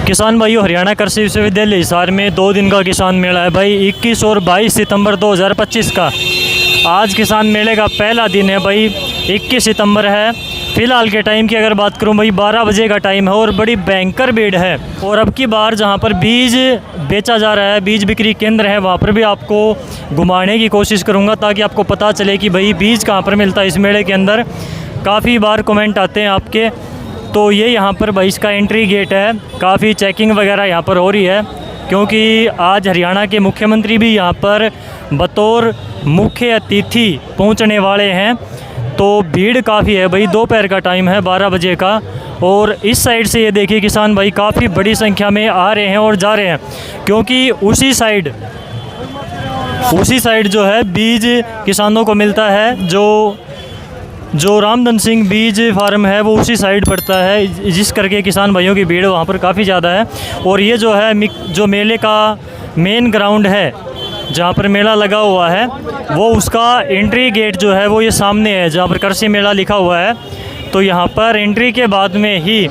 किसान भाइयों, हरियाणा कृषि विश्वविद्यालय हिसार में 2 दिन का किसान मेला है भाई। 21 और 22 सितंबर 2025 का आज किसान मेले का पहला दिन है भाई। 21 सितंबर है। फ़िलहाल के टाइम की अगर बात करूं भाई, 12 बजे का टाइम है और बड़ी भयंकर भीड़ है। और अब की बार जहां पर बीज बेचा जा रहा है, बीज बिक्री केंद्र है, वहां पर भी आपको घुमाने की कोशिश करूंगा ताकि आपको पता चले कि भाई बीज कहां पर मिलता है इस मेले के अंदर। काफ़ी बार कमेंट आते हैं आपके। तो ये यहाँ पर भाई इसका एंट्री गेट है। काफ़ी चेकिंग वगैरह यहाँ पर हो रही है क्योंकि आज हरियाणा के मुख्यमंत्री भी यहाँ पर बतौर मुख्य अतिथि पहुँचने वाले हैं। तो भीड़ काफ़ी है भाई। दोपहर का टाइम है, 12 बजे का। और इस साइड से ये देखिए किसान भाई काफ़ी बड़ी संख्या में आ रहे हैं और जा रहे हैं क्योंकि उसी साइड जो है बीज किसानों को मिलता है। जो रामधन सिंह बीज फार्म है वो उसी साइड पड़ता है, जिस करके किसान भाइयों की भीड़ वहाँ पर काफ़ी ज़्यादा है। और ये जो है जो मेले का मेन ग्राउंड है जहाँ पर मेला लगा हुआ है, वो उसका एंट्री गेट जो है वो ये सामने है जहाँ पर कृषि मेला लिखा हुआ है। तो यहाँ पर एंट्री के बाद में ही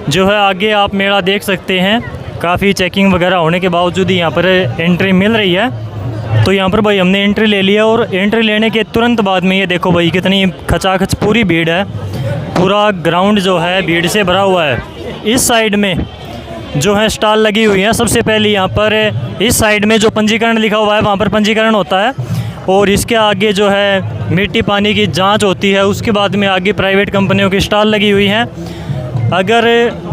जो है आगे आप मेला देख सकते हैं। काफ़ी चेकिंग वगैरह होने के बावजूद ही यहाँ पर एंट्री मिल रही है। तो यहाँ पर भाई हमने एंट्री ले लिया और एंट्री लेने के तुरंत बाद में ये देखो भाई कितनी खचाखच पूरी भीड़ है। पूरा ग्राउंड जो है भीड़ से भरा हुआ है। इस साइड में जो है स्टॉल लगी हुई है। सबसे पहले यहाँ पर इस साइड में जो पंजीकरण लिखा हुआ है वहाँ पर पंजीकरण होता है और इसके आगे जो है मिट्टी पानी की जांच होती है। उसके बाद में आगे प्राइवेट कंपनियों की स्टॉल लगी हुई हैं। अगर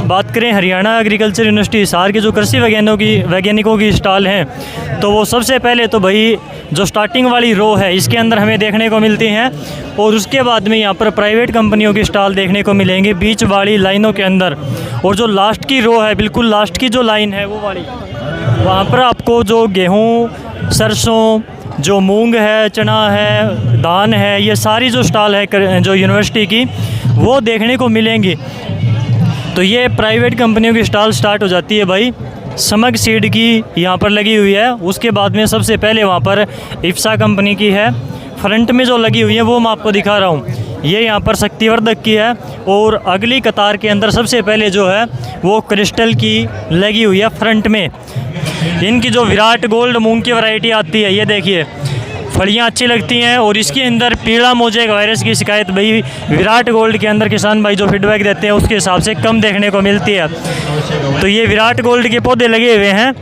बात करें हरियाणा एग्रीकल्चर यूनिवर्सिटी हिसार के जो कृषि वैज्ञानिकों की स्टॉल हैं, तो वो सबसे पहले तो भाई जो स्टार्टिंग वाली रो है इसके अंदर हमें देखने को मिलती हैं। और उसके बाद में यहाँ पर प्राइवेट कंपनियों की स्टॉल देखने को मिलेंगे बीच वाली लाइनों के अंदर। और जो लास्ट की रो है, बिल्कुल लास्ट की जो लाइन है वो वाली, वहाँ पर आपको जो गेहूँ, सरसों, जो मूंग है, चना है, धान है, ये सारी जो स्टॉल है जो यूनिवर्सिटी की, वो देखने को मिलेंगी। तो ये प्राइवेट कंपनियों की स्टॉल स्टार्ट हो जाती है भाई। समग सीड की यहाँ पर लगी हुई है। उसके बाद में सबसे पहले वहाँ पर इफ्सा कंपनी की है। फ्रंट में जो लगी हुई है वो मैं आपको दिखा रहा हूँ। ये यहाँ पर शक्तिवर्धक की है। और अगली कतार के अंदर सबसे पहले जो है वो क्रिस्टल की लगी हुई है फ्रंट में। इनकी जो विराट गोल्ड मूंग की वैरायटी आती है, ये देखिए फलियाँ अच्छी लगती हैं। और इसके अंदर पीला मोज़ेक वायरस की शिकायत भाई विराट गोल्ड के अंदर किसान भाई जो फीडबैक देते हैं उसके हिसाब से कम देखने को मिलती है। तो ये विराट गोल्ड के पौधे लगे हुए हैं।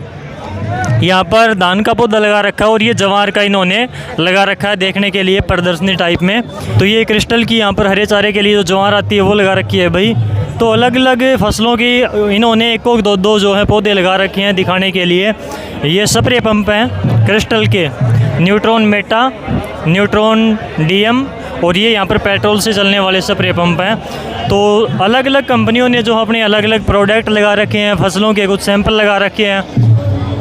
यहाँ पर धान का पौधा लगा रखा है और ये जवार का इन्होंने लगा रखा है देखने के लिए प्रदर्शनी टाइप में। तो ये क्रिस्टल की यहाँ पर हरे चारे के लिए जो जवार आती है वो लगा रखी है भाई। तो अलग अलग फसलों की इन्होंने एक दो जो है पौधे लगा रखे हैं दिखाने के लिए। ये स्प्रे पंप हैं क्रिस्टल के, न्यूट्रॉन मेटा, न्यूट्रॉन डीएम, और ये यहाँ पर पेट्रोल से चलने वाले स्प्रे पंप हैं। तो अलग अलग कंपनियों ने जो अपने अलग अलग प्रोडक्ट लगा रखे हैं, फसलों के कुछ सैंपल लगा रखे हैं।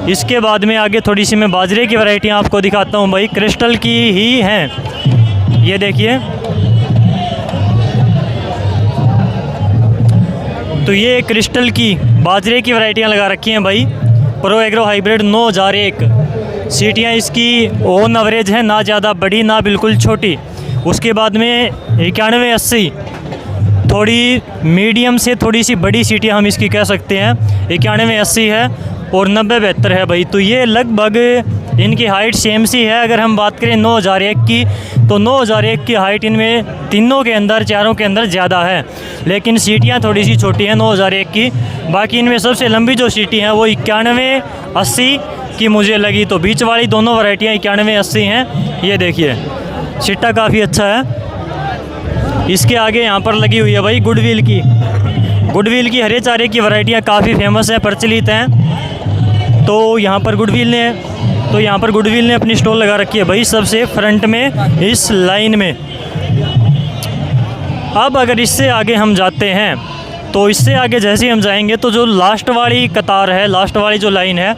इसके बाद में आगे थोड़ी सी मैं बाजरे की वैरायटियाँ आपको दिखाता हूँ भाई, क्रिस्टल की ही हैं। ये देखिए, तो ये क्रिस्टल की बाजरे की वैरायटियाँ लगा रखी हैं भाई। प्रो एग्रो हाइब्रिड 9001 सीटियाँ इसकी ऑन एवरेज है, ना ज़्यादा बड़ी ना बिल्कुल छोटी। उसके बाद में 9180 थोड़ी मीडियम से थोड़ी सी बड़ी सीटियाँ हम इसकी कह सकते हैं। 9180 है और 9072 है भाई। तो ये लगभग इनकी हाइट सेम सी है। अगर हम बात करें 9001 की, तो 9001 की हाइट इनमें तीनों के अंदर, चारों के अंदर ज़्यादा है, लेकिन सीटियाँ थोड़ी सी छोटी हैं 9001 की। बाकी इनमें सबसे लंबी जो सीटी हैं वो 9180 की मुझे लगी। तो बीच वाली दोनों वैरायटियाँ 9180 हैं। ये देखिए सीटा काफ़ी अच्छा है। इसके आगे यहाँ पर लगी हुई है भाई गुडविल की हरे चारे की वैरायटियाँ काफ़ी फेमस है, प्रचलित हैं। तो यहाँ पर गुडविल ने अपनी स्टॉल लगा रखी है भाई सबसे फ्रंट में इस लाइन में। अब अगर इससे आगे हम जाते हैं, तो इससे आगे जैसे ही हम जाएंगे तो जो लास्ट वाली कतार है, लास्ट वाली जो लाइन है,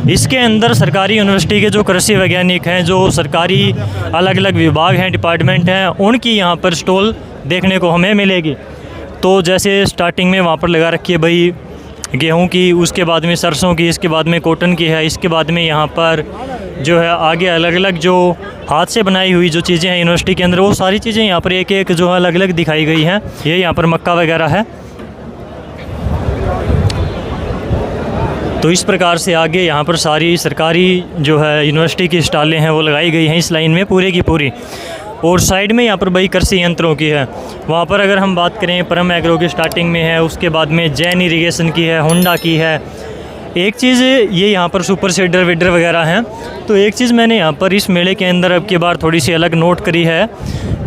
इसके अंदर सरकारी यूनिवर्सिटी के जो कृषि वैज्ञानिक हैं, जो सरकारी अलग अलग विभाग हैं, डिपार्टमेंट हैं, उनकी यहाँ पर स्टॉल देखने को हमें मिलेगी। तो जैसे स्टार्टिंग में वहाँ पर लगा रखी है भाई गेहूं की, उसके बाद में सरसों की, इसके बाद में कॉटन की है, इसके बाद में यहाँ पर जो है आगे अलग अलग जो हाथ से बनाई हुई जो चीज़ें हैं यूनिवर्सिटी के अंदर, वो सारी चीज़ें यहाँ पर एक एक जो है अलग अलग दिखाई गई हैं। ये यहाँ पर मक्का वगैरह है। तो इस प्रकार से आगे यहाँ पर सारी सरकारी जो है यूनिवर्सिटी की स्टॉलें हैं वो लगाई गई हैं इस लाइन में पूरे की पूरी। और साइड में यहाँ पर भाई कृषि यंत्रों की है। वहाँ पर अगर हम बात करें परम एग्रो की स्टार्टिंग में है, उसके बाद में जैन इरिगेशन की है, होंडा की है। एक चीज़ ये यहाँ पर सुपर सीडर वीडर वगैरह हैं। तो एक चीज़ मैंने यहाँ पर इस मेले के अंदर अब की बार थोड़ी सी अलग नोट करी है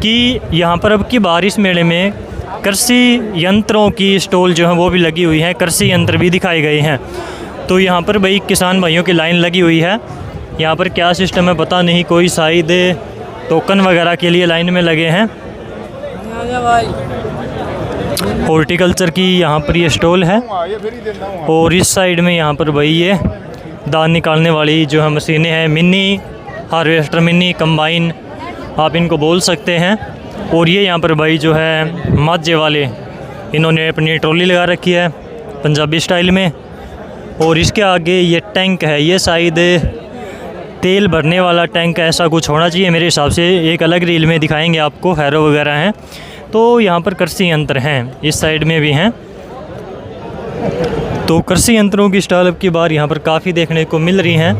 कि यहाँ पर अब की बार इस मेले में कृषि यंत्रों की स्टॉल जो है वो भी लगी हुई हैं, कृषि यंत्र भी दिखाए गए हैं। तो यहाँ पर भाई किसान भाइयों की लाइन लगी हुई है। यहाँ पर क्या सिस्टम है पता नहीं, कोई शायद टोकन वगैरह के लिए लाइन में लगे हैं। हॉर्टिकल्चर की यहाँ पर ये स्टॉल है। और इस साइड में यहाँ पर भाई ये धान निकालने वाली जो है मशीनें हैं, मिनी हार्वेस्टर, मिनी कंबाइन आप इनको बोल सकते हैं। और ये यहाँ पर भाई जो है माजे वाले, इन्होंने अपनी ट्रॉली लगा रखी है पंजाबी स्टाइल में। और इसके आगे ये टैंक है, ये शायद तेल भरने वाला टैंक ऐसा कुछ होना चाहिए मेरे हिसाब से। एक अलग रील में दिखाएंगे आपको, हैरो वगैरह हैं। तो यहाँ पर कृषि यंत्र हैं, इस साइड में भी हैं। तो कृषि यंत्रों की स्टॉल अब की बार यहाँ पर काफ़ी देखने को मिल रही हैं।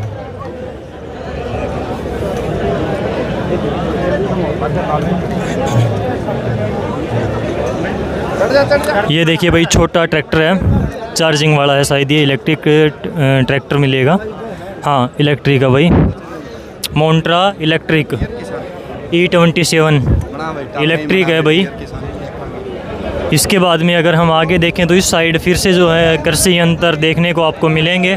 ये देखिए भाई छोटा ट्रैक्टर है, चार्जिंग वाला है शायद, ये इलेक्ट्रिक ट्रैक्टर मिलेगा। हाँ इलेक्ट्रिक है भाई, मोन्ट्रा इलेक्ट्रिक E27 इलेक्ट्रिक है भाई। इसके बाद में अगर हम आगे देखें तो इस साइड फिर से जो है कृषि यंत्र देखने को आपको मिलेंगे।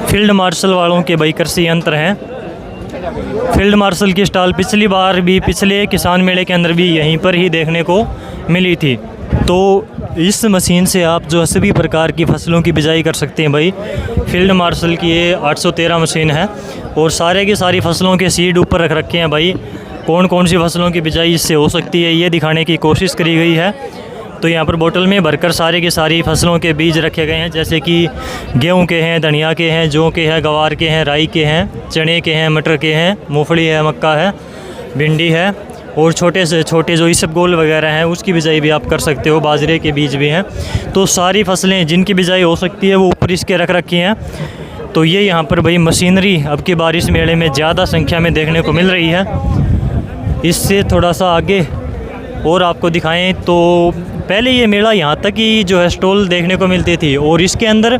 फील्ड मार्शल वालों के भाई कृषि यंत्र हैं। फील्ड मार्शल की स्टॉल पिछली बार भी, पिछले किसान मेले के अंदर भी यहीं पर ही देखने को मिली थी। तो इस मशीन से आप जो सभी प्रकार की फसलों की बिजाई कर सकते हैं भाई। फील्ड मार्शल की ये 813 मशीन है और सारे की सारी फसलों के सीड ऊपर रख रखे हैं भाई। कौन कौन सी फसलों की बिजाई इससे हो सकती है ये दिखाने की कोशिश करी गई है। तो यहाँ पर बोतल में भरकर सारे की सारी फसलों के बीज रखे गए हैं, जैसे कि गेहूं के हैं, धनिया के हैं, जौ के हैं, गवार के हैं, राई के हैं, चने के हैं, मटर के हैं, मूंगफली है, मक्का है, भिंडी है और छोटे से छोटे जो इसबगोल वगैरह हैं उसकी बिजाई भी आप कर सकते हो। बाजरे के बीज भी हैं। तो सारी फसलें जिनकी बिजाई हो सकती है वो ऊपर इसके रख रखी हैं। तो ये यहाँ पर भाई मशीनरी अब की बार इस मेले में ज़्यादा संख्या में देखने को मिल रही है। इससे थोड़ा सा आगे और आपको दिखाएं तो पहले ये मेला यहाँ तक ही जो है स्टॉल देखने को मिलती थी और इसके अंदर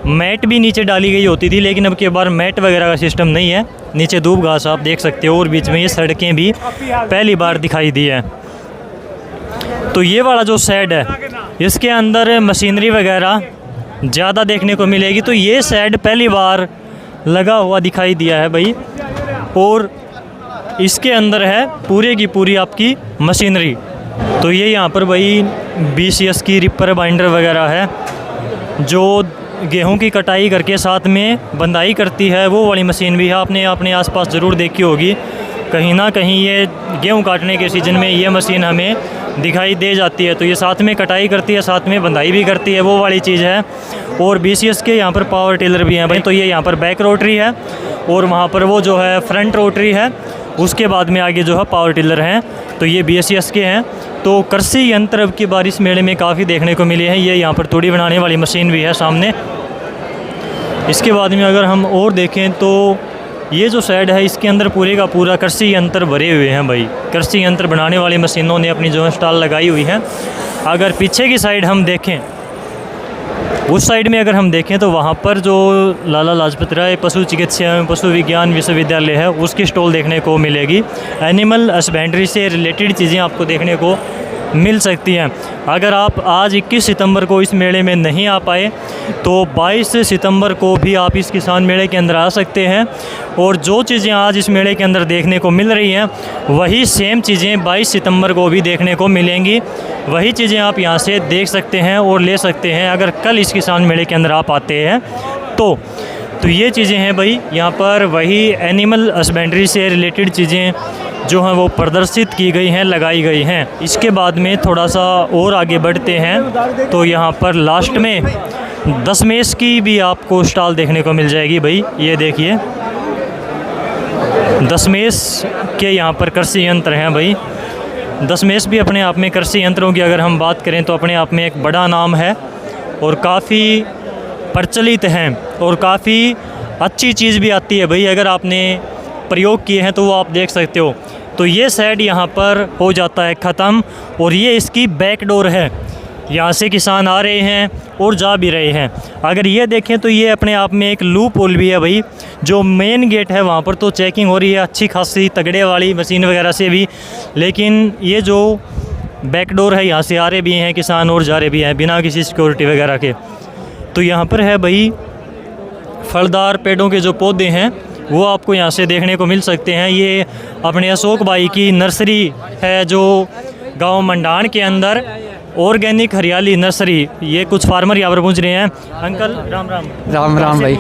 मैट भी नीचे डाली गई होती थी, लेकिन अब की बार मैट वगैरह का सिस्टम नहीं है। नीचे धूप घास आप देख सकते हो और बीच में ये सड़कें भी पहली बार दिखाई दी है। तो ये वाला जो शेड है इसके अंदर मशीनरी वगैरह ज़्यादा देखने को मिलेगी। तो ये शेड पहली बार लगा हुआ दिखाई दिया है भाई। और इसके अंदर है पूरे की पूरी आपकी मशीनरी। तो ये यहाँ पर भाई BCS की रिपर बाइंडर वगैरह है जो गेहूं की कटाई करके साथ में बंदाई करती है, वो वाली मशीन भी है। आपने अपने आसपास ज़रूर देखी होगी, कहीं ना कहीं ये गेहूं काटने के सीज़न में ये मशीन हमें दिखाई दे जाती है। तो ये साथ में कटाई करती है, साथ में बंदाई भी करती है, वो वाली चीज़ है। और BCS के यहाँ पर पावर टिलर भी हैं भाई। तो ये यहाँ पर बैक रोटरी है और वहाँ पर वो जो है फ्रंट रोटरी है, उसके बाद में आगे जो है पावर टिलर हैं। तो ये BCS के हैं। तो कृषि यंत्र अब की बार इस मेले में काफ़ी देखने को मिले हैं। ये यहाँ पर तूड़ी बनाने वाली मशीन भी है सामने। इसके बाद में अगर हम और देखें तो ये जो साइड है इसके अंदर पूरे का पूरा कृषि यंत्र भरे हुए हैं भाई। कृषि यंत्र बनाने वाली मशीनों ने अपनी जो है स्टॉल लगाई हुई है। अगर पीछे की साइड हम देखें, उस साइड में अगर हम देखें तो वहाँ पर जो लाला लाजपत राय पशु चिकित्सा एवं पशु विज्ञान विश्वविद्यालय है उसकी स्टॉल देखने को मिलेगी। एनिमल हस्बेंड्री से रिलेटेड चीज़ें आपको देखने को मिल सकती हैं। अगर आप आज 21 सितंबर को इस मेले में नहीं आ पाए तो 22 सितंबर को भी आप इस किसान मेले के अंदर आ सकते हैं। और जो चीज़ें आज इस मेले के अंदर देखने को मिल रही हैं वही सेम चीज़ें 22 सितंबर को भी देखने को मिलेंगी। वही चीज़ें आप यहाँ से देख सकते हैं और ले सकते हैं अगर कल इस किसान मेले के अंदर आप आते हैं तो ये चीज़ें हैं भाई। यहाँ पर वही एनिमल हस्बेंड्री से रिलेटेड चीज़ें जो हैं वो प्रदर्शित की गई हैं, लगाई गई हैं। इसके बाद में थोड़ा सा और आगे बढ़ते हैं तो यहाँ पर लास्ट में दशमेश की भी आपको स्टॉल देखने को मिल जाएगी भाई। ये देखिए दशमेश के यहाँ पर कृषि यंत्र हैं भाई। दशमेश भी अपने आप में कृषि यंत्रों की अगर हम बात करें तो अपने आप में एक बड़ा नाम है और काफ़ी प्रचलित हैं और काफ़ी अच्छी चीज़ भी आती है भाई, अगर आपने प्रयोग किए हैं तो वो आप देख सकते हो। तो ये साइड यहाँ पर हो जाता है ख़त्म और ये इसकी बैक डोर है, यहाँ से किसान आ रहे हैं और जा भी रहे हैं। अगर ये देखें तो ये अपने आप में एक लूप होल भी है भाई, जो मेन गेट है वहाँ पर तो चेकिंग हो रही है अच्छी खासी तगड़े वाली मशीन वगैरह से भी, लेकिन ये जो बैक डोर है यहाँ से आ रहे भी हैं किसान और जा रहे भी हैं बिना किसी सिक्योरिटी वगैरह के। तो यहाँ पर है भाई फलदार पेड़ों के जो पौधे हैं वो आपको यहाँ से देखने को मिल सकते हैं। ये अपने अशोक भाई की नर्सरी है जो गांव मंडान के अंदर ऑर्गेनिक हरियाली नर्सरी। ये कुछ फार्मर यहाँ पर पहुँच रहे हैं। अंकल राम राम। राम राम भाई।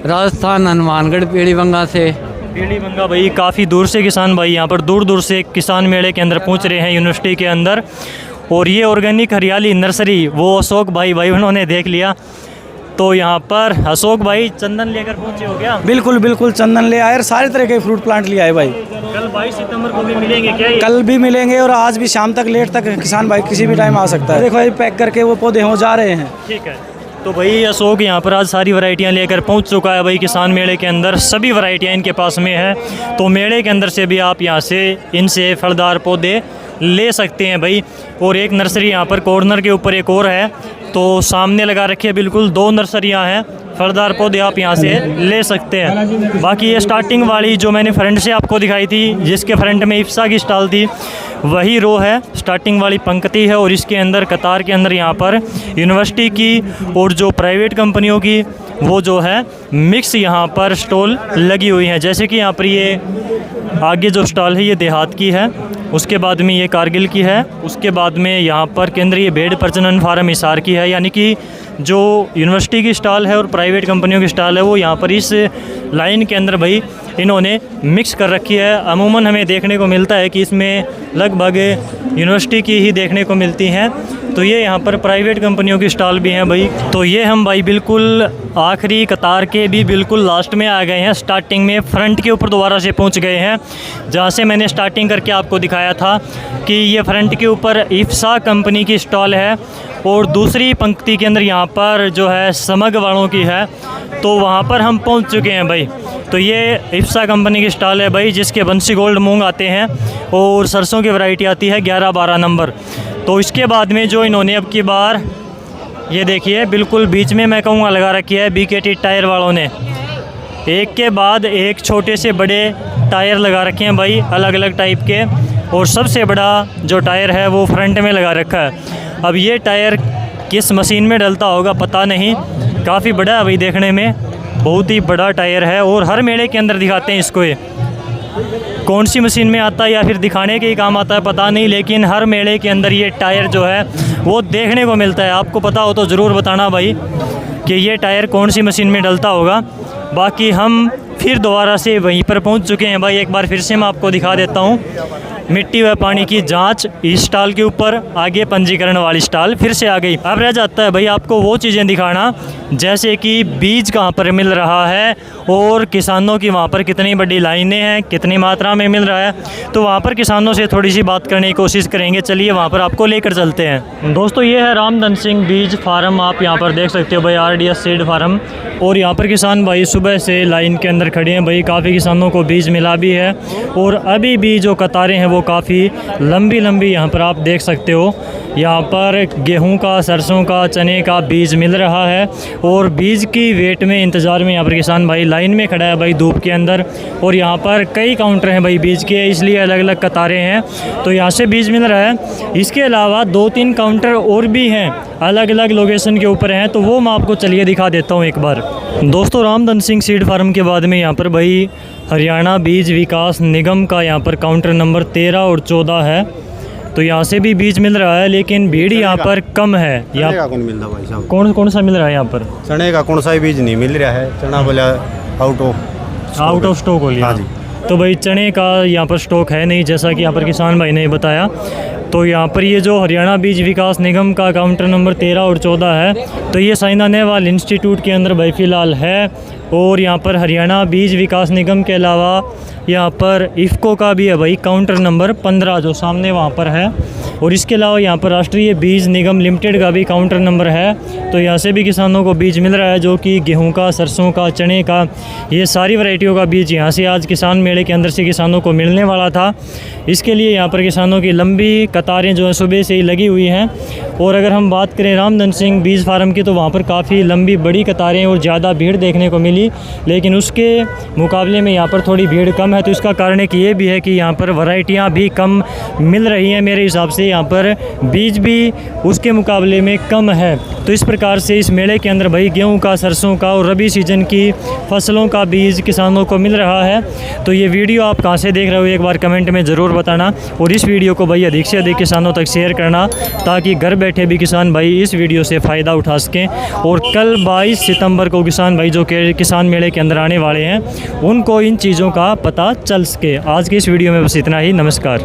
राजस्थान हनुमानगढ़ पीढ़ीबंगा से। पीढ़ीबंगा भाई, काफ़ी दूर से किसान भाई यहाँ पर दूर दूर से किसान मेले के अंदर पहुँच रहे हैं यूनिवर्सिटी के अंदर। और ये ऑर्गेनिक हरियाली नर्सरी वो अशोक भाई उन्होंने देख लिया। तो यहाँ पर अशोक भाई चंदन लेकर पहुँचे हो क्या? बिल्कुल बिल्कुल, चंदन ले आए और सारे तरह के फ्रूट प्लांट ले आए भाई। कल 22 सितंबर को भी मिलेंगे क्या ये? कल भी मिलेंगे और आज भी शाम तक लेट तक किसान भाई किसी भी टाइम आ सकता है। देखो ये पैक करके वो पौधे हो जा रहे हैं। ठीक है। तो भाई अशोक यहाँ पर आज सारी वैरायटियाँ लेकर पहुँच चुका है भाई किसान मेले के अंदर। सभी वैरायटियाँ इनके पास में है, तो मेले के अंदर से भी आप यहाँ से इनसे फलदार पौधे ले सकते हैं भाई। और एक नर्सरी यहाँ पर कॉर्नर के ऊपर एक और है, तो सामने लगा रखी है बिल्कुल 2 नर्सरियाँ हैं। फलदार पौधे आप यहाँ से ले सकते हैं। बाकी ये स्टार्टिंग वाली जो मैंने फ्रंट से आपको दिखाई थी, जिसके फ्रंट में इफ्सा की स्टॉल थी, वही रो है, स्टार्टिंग वाली पंक्ति है। और इसके अंदर कतार के अंदर यहाँ पर यूनिवर्सिटी की और जो प्राइवेट कंपनियों की वो जो है मिक्स यहाँ पर स्टॉल लगी हुई हैं। जैसे कि यहाँ पर ये आगे जो स्टॉल है ये देहात की है, उसके बाद में ये कारगिल की है, उसके बाद में यहाँ पर केंद्रीय भेड़ प्रजनन फार्म हिसार की है। यानी कि जो यूनिवर्सिटी की स्टॉल है और प्राइवेट कंपनियों की स्टॉल है वो यहाँ पर इस लाइन के अंदर भाई इन्होंने मिक्स कर रखी है। अमूमन हमें देखने को मिलता है कि इसमें लगभग यूनिवर्सिटी की ही देखने को मिलती हैं, तो ये यहाँ पर प्राइवेट कंपनियों की स्टॉल भी हैं भाई। तो ये हम भाई बिल्कुल आखिरी कतार के भी बिल्कुल लास्ट में आ गए हैं। स्टार्टिंग में फ्रंट के ऊपर दोबारा से पहुँच गए हैं, जहाँ से मैंने स्टार्टिंग करके आपको दिखाया था कि ये फ्रंट के ऊपर इफ्सा कंपनी की स्टॉल है और दूसरी पंक्ति के अंदर यहाँ पर जो है समग वालों की है, तो वहाँ पर हम पहुँच चुके हैं भाई। तो ये इफ्सा कंपनी की स्टॉल है भाई, जिसके बंसी गोल्ड मूंग आते हैं और सरसों की वैरायटी आती है 11-12 नंबर। तो इसके बाद में जो इन्होंने अब की बार ये देखिए बिल्कुल बीच में मैं कहूँगा लगा रखी है बीकेटी टायर वालों ने, एक के बाद एक छोटे से बड़े टायर लगा रखे हैं भाई अलग अलग टाइप के। और सबसे बड़ा जो टायर है वो फ्रंट में लगा रखा है। अब ये टायर किस मशीन में डलता होगा पता नहीं, काफ़ी बड़ा है भाई देखने में, बहुत ही बड़ा टायर है। और हर मेले के अंदर दिखाते हैं इसको, ये कौन सी मशीन में आता है या फिर दिखाने के ही काम आता है पता नहीं, लेकिन हर मेले के अंदर ये टायर जो है वो देखने को मिलता है। आपको पता हो तो ज़रूर बताना भाई कि ये टायर कौन सी मशीन में डलता होगा। बाकी हम फिर दोबारा से वहीं पर पहुंच चुके हैं भाई। एक बार फिर से मैं आपको दिखा देता हूं, मिट्टी व पानी की जांच इस स्टॉल के ऊपर, आगे पंजीकरण वाली स्टॉल फिर से आ गई। अब रह जाता है भाई आपको वो चीज़ें दिखाना, जैसे कि बीज कहाँ पर मिल रहा है और किसानों की वहाँ पर कितनी बड़ी लाइनें हैं, कितनी मात्रा में मिल रहा है। तो वहाँ पर किसानों से थोड़ी सी बात करने की कोशिश करेंगे। चलिए वहाँ पर आपको लेकर चलते हैं। दोस्तों ये है रामधन सिंह बीज फार्म, आप यहाँ पर देख सकते हो भाई, RDS सीड फार्म। और यहाँ पर किसान भाई सुबह से लाइन के अंदर खड़े हैं भाई, काफ़ी किसानों को बीज मिला भी है। और अभी भी जो कतारें हैं वो काफ़ी लंबी लंबी यहाँ पर आप देख सकते हो। यहाँ पर गेहूं का, सरसों का, चने का बीज मिल रहा है और बीज की वेट में इंतज़ार में यहाँ पर किसान भाई लाइन में खड़ा है भाई धूप के अंदर। और यहाँ पर कई काउंटर हैं भाई बीज के, इसलिए अलग अलग कतारें हैं, तो यहाँ से बीज मिल रहा है। इसके अलावा 2-3 काउंटर और भी हैं, अलग अलग लोकेशन के ऊपर हैं, तो वो मैं आपको चलिए दिखा देता हूँ एक बार। दोस्तों रामधन सिंह सीड फार्म के बाद में यहाँ पर भाई हरियाणा बीज विकास निगम का यहाँ पर काउंटर नंबर 13 और 14 है, तो यहाँ से भी बीज मिल रहा है, लेकिन भीड़ यहाँ पर कम है। यहाँ कौन मिलता भाई साहब? कौन सा मिल रहा है यहाँ पर? चने का कौन सा ही बीज नहीं मिल रहा है, चना बोला आउट ऑफ स्टॉक हो गया। हाँ जी। तो भाई चने का यहाँ पर स्टॉक है नहीं, जैसा कि यहाँ पर किसान भाई ने बताया। तो यहाँ पर ये जो हरियाणा बीज विकास निगम का काउंटर नंबर 13 और 14 है, तो ये साइना नेहवाल इंस्टीट्यूट के अंदर भाई फ़िलहाल है। और यहाँ पर हरियाणा बीज विकास निगम के अलावा यहाँ पर इफ़को का भी है भाई काउंटर नंबर 15 जो सामने वहाँ पर है। और इसके अलावा यहाँ पर राष्ट्रीय बीज निगम लिमिटेड का भी काउंटर नंबर है, तो यहाँ से भी किसानों को बीज मिल रहा है, जो कि गेहूं का, सरसों का, चने का, ये सारी वैरायटियों का बीज यहाँ से आज किसान मेले के अंदर से किसानों को मिलने वाला था। इसके लिए यहाँ पर किसानों की लंबी कतारें जो है सुबह से ही लगी हुई हैं। और अगर हम बात करें रामधन सिंह बीज फार्म की, तो वहाँ पर काफ़ी लंबी बड़ी कतारें और ज़्यादा भीड़ देखने को मिली, लेकिन उसके मुकाबले में यहाँ पर थोड़ी भीड़ कम है। तो इसका कारण एक ये भी है कि यहाँ पर वैरायटियाँ भी कम मिल रही हैं। मेरे हिसाब से यहाँ पर बीज भी उसके मुकाबले में कम है। तो इस प्रकार से इस मेले के अंदर भाई गेहूं का, सरसों का और रबी सीजन की फसलों का बीज किसानों को मिल रहा है। तो ये वीडियो आप कहाँ से देख रहे हो एक बार कमेंट में ज़रूर बताना, और इस वीडियो को भाई अधिक से अधिक किसानों तक शेयर करना, ताकि घर बैठे भी किसान भाई इस वीडियो से फ़ायदा उठा सकें। और कल 22 सितंबर को किसान भाई जो कि किसान मेले के अंदर आने वाले हैं, उनको इन चीज़ों का पता चल सके। आज की इस वीडियो में बस इतना ही। नमस्कार।